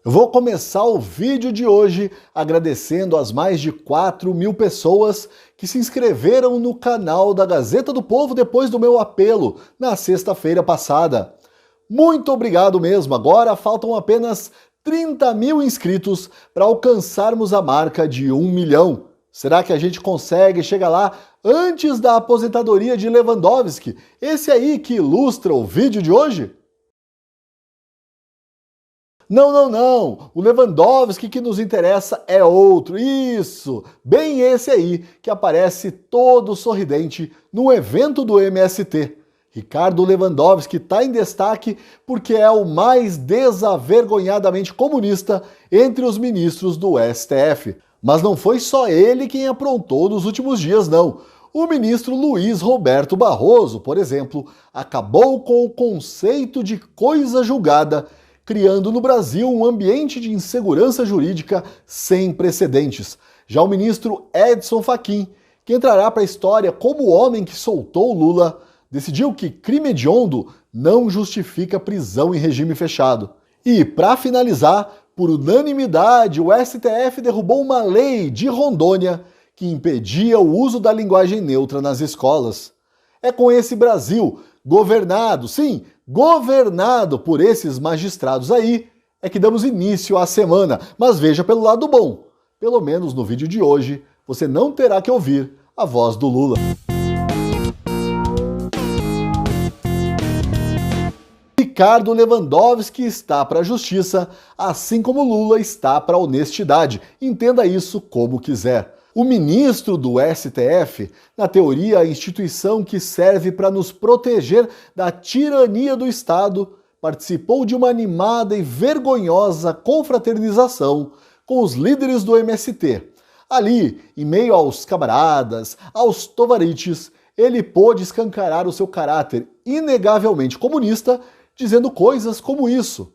Eu vou começar o vídeo de hoje agradecendo as mais de 4.000 pessoas que se inscreveram no canal da Gazeta do Povo depois do meu apelo na sexta-feira passada. Muito obrigado mesmo, agora faltam apenas 30.000 inscritos para alcançarmos a marca de 1 milhão. Será que a gente consegue chegar lá antes da aposentadoria de Lewandowski? Esse aí que ilustra o vídeo de hoje? Não. O Lewandowski que nos interessa é outro. Isso! Bem esse aí, que aparece todo sorridente no evento do MST. Ricardo Lewandowski está em destaque porque é o mais desavergonhadamente comunista entre os ministros do STF. Mas não foi só ele quem aprontou nos últimos dias, não. O ministro Luiz Roberto Barroso, por exemplo, acabou com o conceito de coisa julgada, criando no Brasil um ambiente de insegurança jurídica sem precedentes. Já o ministro Edson Fachin, que entrará para a história como o homem que soltou Lula, decidiu que crime hediondo não justifica prisão em regime fechado. E, para finalizar, por unanimidade, o STF derrubou uma lei de Rondônia que impedia o uso da linguagem neutra nas escolas. É com esse Brasil governado, sim, governado por esses magistrados aí, é que damos início à semana. Mas veja pelo lado bom, pelo menos no vídeo de hoje, você não terá que ouvir a voz do Lula. Ricardo Lewandowski está para a justiça, assim como Lula está para a honestidade. Entenda isso como quiser. O ministro do STF, na teoria a instituição que serve para nos proteger da tirania do Estado, participou de uma animada e vergonhosa confraternização com os líderes do MST. Ali, em meio aos camaradas, aos tovariches, ele pôde escancarar o seu caráter inegavelmente comunista, dizendo coisas como isso.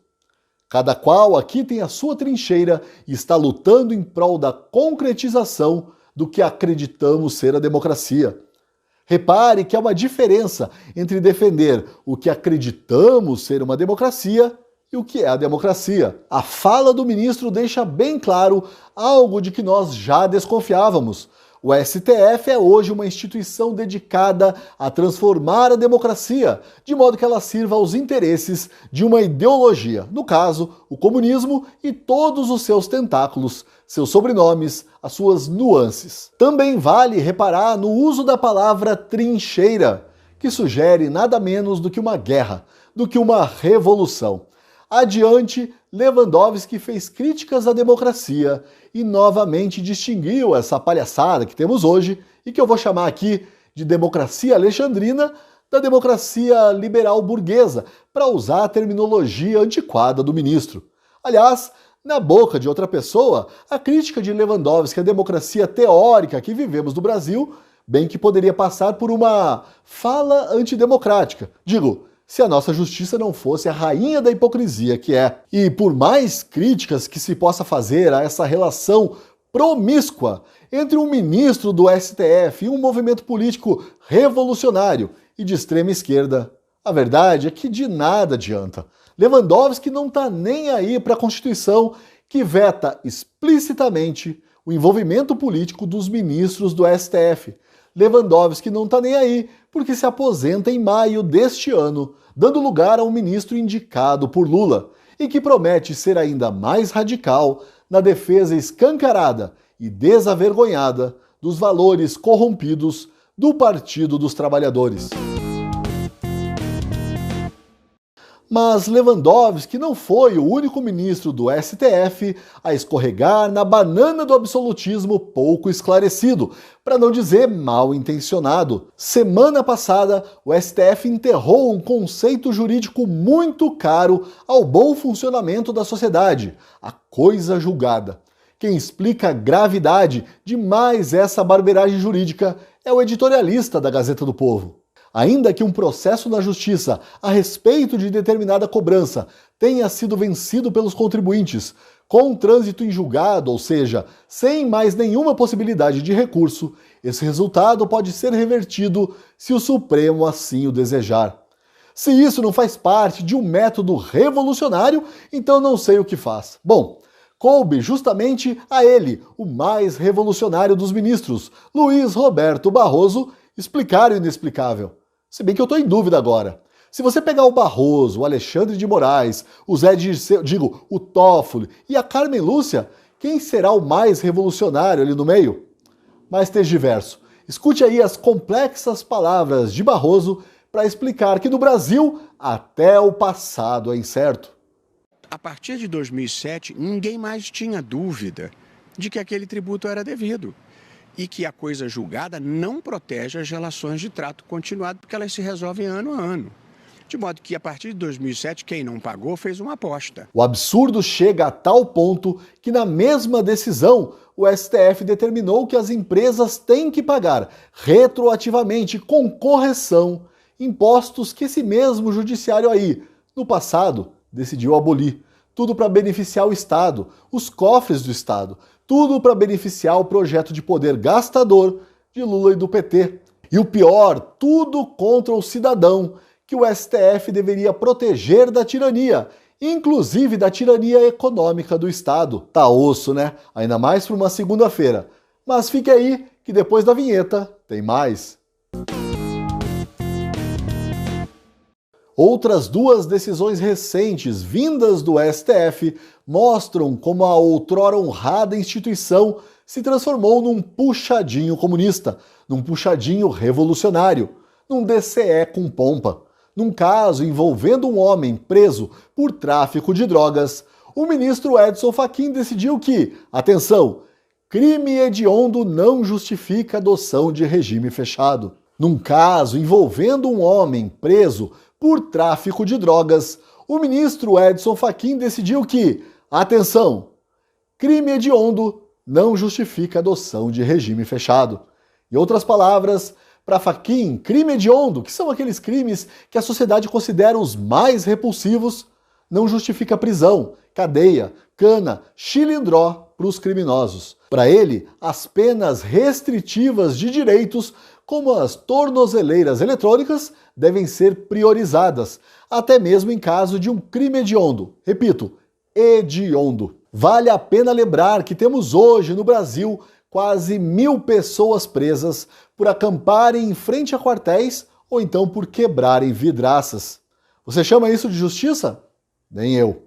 Cada qual aqui tem a sua trincheira e está lutando em prol da concretização do que acreditamos ser a democracia. Repare que há uma diferença entre defender o que acreditamos ser uma democracia e o que é a democracia. A fala do ministro deixa bem claro algo de que nós já desconfiávamos. O STF é hoje uma instituição dedicada a transformar a democracia, de modo que ela sirva aos interesses de uma ideologia, no caso, o comunismo e todos os seus tentáculos, seus sobrenomes, as suas nuances. Também vale reparar no uso da palavra trincheira, que sugere nada menos do que uma guerra, do que uma revolução. Adiante, Lewandowski fez críticas à democracia e novamente distinguiu essa palhaçada que temos hoje e que eu vou chamar aqui de democracia alexandrina da democracia liberal burguesa, para usar a terminologia antiquada do ministro. Aliás, na boca de outra pessoa, a crítica de Lewandowski à democracia teórica que vivemos no Brasil, bem que poderia passar por uma fala antidemocrática. Digo, se a nossa justiça não fosse a rainha da hipocrisia que é. E por mais críticas que se possa fazer a essa relação promíscua entre um ministro do STF e um movimento político revolucionário e de extrema esquerda, a verdade é que de nada adianta. Lewandowski não está nem aí para a Constituição, que veta explicitamente o envolvimento político dos ministros do STF. Lewandowski não está nem aí porque se aposenta em maio deste ano, dando lugar a um ministro indicado por Lula e que promete ser ainda mais radical na defesa escancarada e desavergonhada dos valores corrompidos do Partido dos Trabalhadores. Mas Lewandowski não foi o único ministro do STF a escorregar na banana do absolutismo pouco esclarecido, para não dizer mal intencionado. Semana passada, o STF enterrou um conceito jurídico muito caro ao bom funcionamento da sociedade, a coisa julgada. Quem explica a gravidade de mais essa barbeiragem jurídica é o editorialista da Gazeta do Povo. Ainda que um processo na justiça a respeito de determinada cobrança tenha sido vencido pelos contribuintes, com trânsito em julgado, ou seja, sem mais nenhuma possibilidade de recurso, esse resultado pode ser revertido se o Supremo assim o desejar. Se isso não faz parte de um método revolucionário, então não sei o que faz. Bom, coube justamente a ele, o mais revolucionário dos ministros, Luiz Roberto Barroso, explicar o inexplicável. Se bem que eu estou em dúvida agora. Se você pegar o Barroso, o Alexandre de Moraes, o Zé Dirceu, o Toffoli e a Carmen Lúcia, quem será o mais revolucionário ali no meio? Mas tergiverso. Escute aí as complexas palavras de Barroso para explicar que no Brasil até o passado é incerto. A partir de 2007, ninguém mais tinha dúvida de que aquele tributo era devido e que a coisa julgada não protege as relações de trato continuado porque elas se resolvem ano a ano. De modo que, a partir de 2007, quem não pagou fez uma aposta. O absurdo chega a tal ponto que, na mesma decisão, o STF determinou que as empresas têm que pagar retroativamente, com correção, impostos que esse mesmo judiciário aí, no passado, decidiu abolir. Tudo para beneficiar o Estado, os cofres do Estado, tudo para beneficiar o projeto de poder gastador de Lula e do PT. E o pior, tudo contra o cidadão, que o STF deveria proteger da tirania, inclusive da tirania econômica do Estado. Tá osso, né? Ainda mais para uma segunda-feira. Mas fique aí, que depois da vinheta tem mais. Outras duas decisões recentes vindas do STF mostram como a outrora honrada instituição se transformou num puxadinho comunista, num puxadinho revolucionário, num DCE com pompa. Num caso envolvendo um homem preso por tráfico de drogas, o ministro Edson Fachin decidiu que, atenção, crime hediondo não justifica adoção de regime fechado. Num caso envolvendo um homem preso por tráfico de drogas, o ministro Edson Fachin decidiu que, atenção, crime hediondo não justifica adoção de regime fechado. Em outras palavras, para Fachin, crime hediondo, que são aqueles crimes que a sociedade considera os mais repulsivos, não justifica prisão, cadeia, cana, chilindró para os criminosos. Para ele, as penas restritivas de direitos, como as tornozeleiras eletrônicas, devem ser priorizadas, até mesmo em caso de um crime hediondo. Repito, hediondo. Vale a pena lembrar que temos hoje no Brasil quase 1.000 pessoas presas por acamparem em frente a quartéis ou então por quebrarem vidraças. Você chama isso de justiça? Nem eu.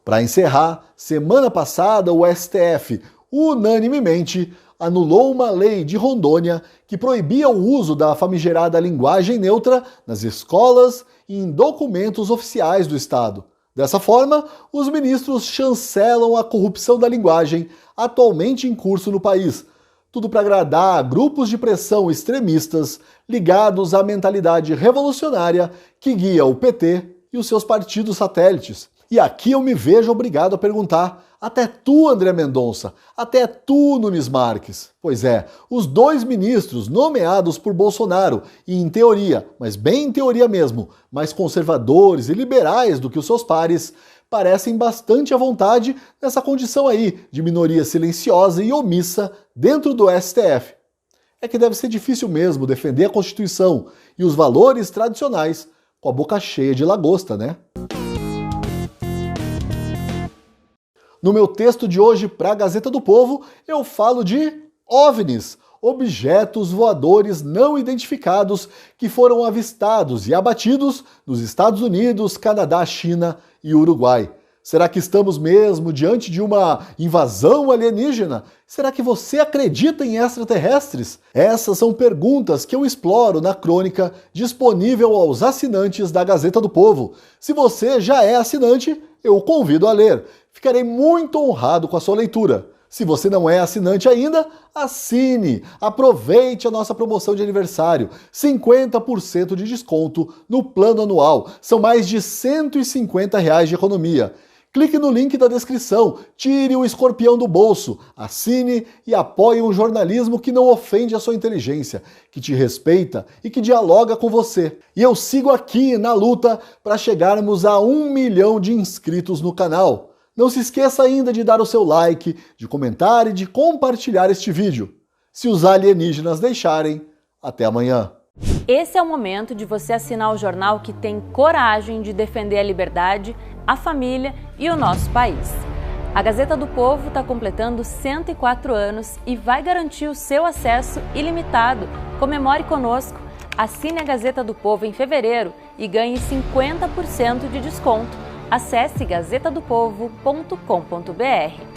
Para encerrar, semana passada o STF unanimemente anulou uma lei de Rondônia que proibia o uso da famigerada linguagem neutra nas escolas e em documentos oficiais do Estado. Dessa forma, os ministros chancelam a corrupção da linguagem atualmente em curso no país. Tudo para agradar a grupos de pressão extremistas ligados à mentalidade revolucionária que guia o PT e os seus partidos satélites. E aqui eu me vejo obrigado a perguntar, até tu, André Mendonça, até tu, Nunes Marques. Pois é, os dois ministros nomeados por Bolsonaro, e em teoria, mas bem em teoria mesmo, mais conservadores e liberais do que os seus pares, parecem bastante à vontade nessa condição aí de minoria silenciosa e omissa dentro do STF. É que deve ser difícil mesmo defender a Constituição e os valores tradicionais com a boca cheia de lagosta, né? No meu texto de hoje para a Gazeta do Povo, eu falo de OVNIs, objetos voadores não identificados que foram avistados e abatidos nos Estados Unidos, Canadá, China e Uruguai. Será que estamos mesmo diante de uma invasão alienígena? Será que você acredita em extraterrestres? Essas são perguntas que eu exploro na crônica disponível aos assinantes da Gazeta do Povo. Se você já é assinante, eu o convido a ler. Ficarei muito honrado com a sua leitura. Se você não é assinante ainda, assine! Aproveite a nossa promoção de aniversário. 50% de desconto no plano anual. São mais de R$150 de economia. Clique no link da descrição, tire o escorpião do bolso, assine e apoie um jornalismo que não ofende a sua inteligência, que te respeita e que dialoga com você. E eu sigo aqui na luta para chegarmos a 1 milhão de inscritos no canal. Não se esqueça ainda de dar o seu like, de comentar e de compartilhar este vídeo. Se os alienígenas deixarem, até amanhã. Esse é o momento de você assinar o jornal que tem coragem de defender a liberdade, a família e o nosso país. A Gazeta do Povo está completando 104 anos e vai garantir o seu acesso ilimitado. Comemore conosco. Assine a Gazeta do Povo em fevereiro e ganhe 50% de desconto. Acesse gazetadopovo.com.br.